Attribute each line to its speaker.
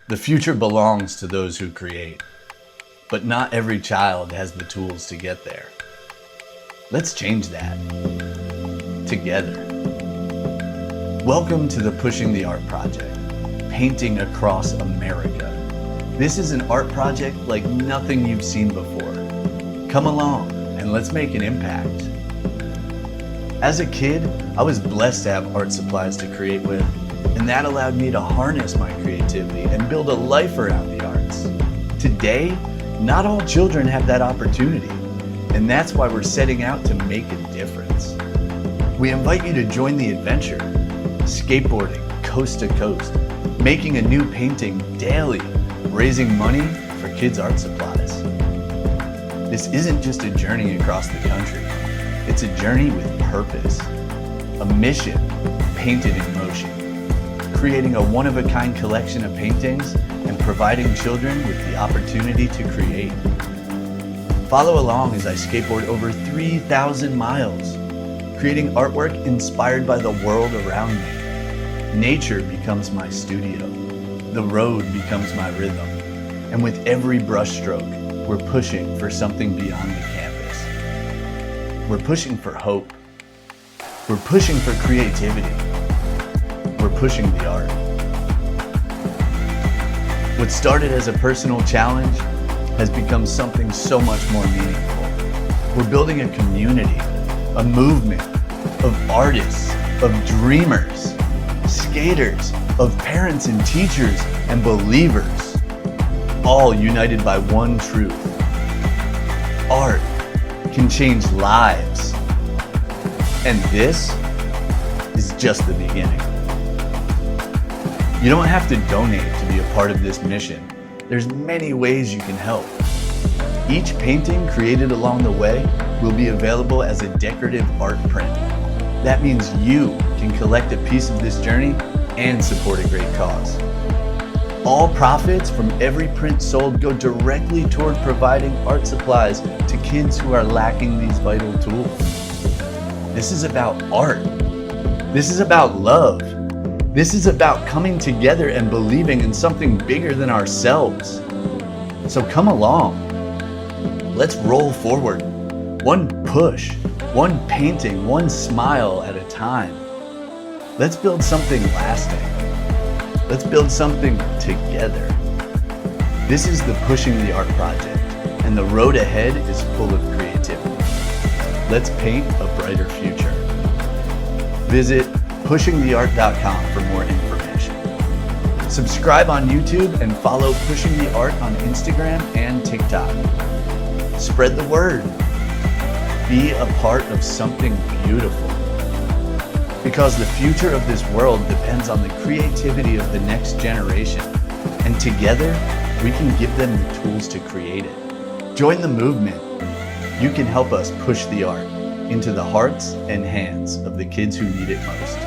Speaker 1: The future belongs to those who create, but not every child has the tools to get there. Let's change that, together. Welcome to the Pushing the Art Project, painting across America. This is an art project like nothing you've seen before. Come along and let's make an impact. As a kid, I was blessed to have art supplies to create with, and that allowed me to harness my creativity and build a life around the arts. Today, not all children have that opportunity, and that's why we're setting out to make a difference. We invite you to join the adventure, skateboarding coast to coast, making a new painting daily, raising money for kids' art supplies. This isn't just a journey across the country, it's a journey with purpose, a mission painted in motion, creating a one-of-a-kind collection of paintings and providing children with the opportunity to create. Follow along as I skateboard over 3,000 miles, creating artwork inspired by the world around me. Nature becomes my studio. The road becomes my rhythm. And with every brushstroke, we're pushing for something beyond the canvas. We're pushing for hope. We're pushing for creativity. We're pushing the art. What started as a personal challenge has become something so much more meaningful. We're building a community, a movement of artists, of dreamers, skaters, of parents and teachers and believers, all united by one truth. Art can change lives. And this is just the beginning. You don't have to donate to be a part of this mission. There's many ways you can help. Each painting created along the way will be available as a decorative art print. That means you can collect a piece of this journey and support a great cause. All profits from every print sold go directly toward providing art supplies to kids who are lacking these vital tools. This is about art. This is about love. This is about coming together and believing in something bigger than ourselves. So come along. Let's roll forward. One push, one painting, one smile at a time. Let's build something lasting. Let's build something together. This is the Pushing the Art Project, and the road ahead is full of creativity. Let's paint a brighter future. Visit pushingtheart.com for more information. Subscribe on YouTube and follow Pushing the Art on Instagram and TikTok. Spread the word. Be a part of something beautiful. Because the future of this world depends on the creativity of the next generation. And together, we can give them the tools to create it. Join the movement. You can help us push the art into the hearts and hands of the kids who need it most.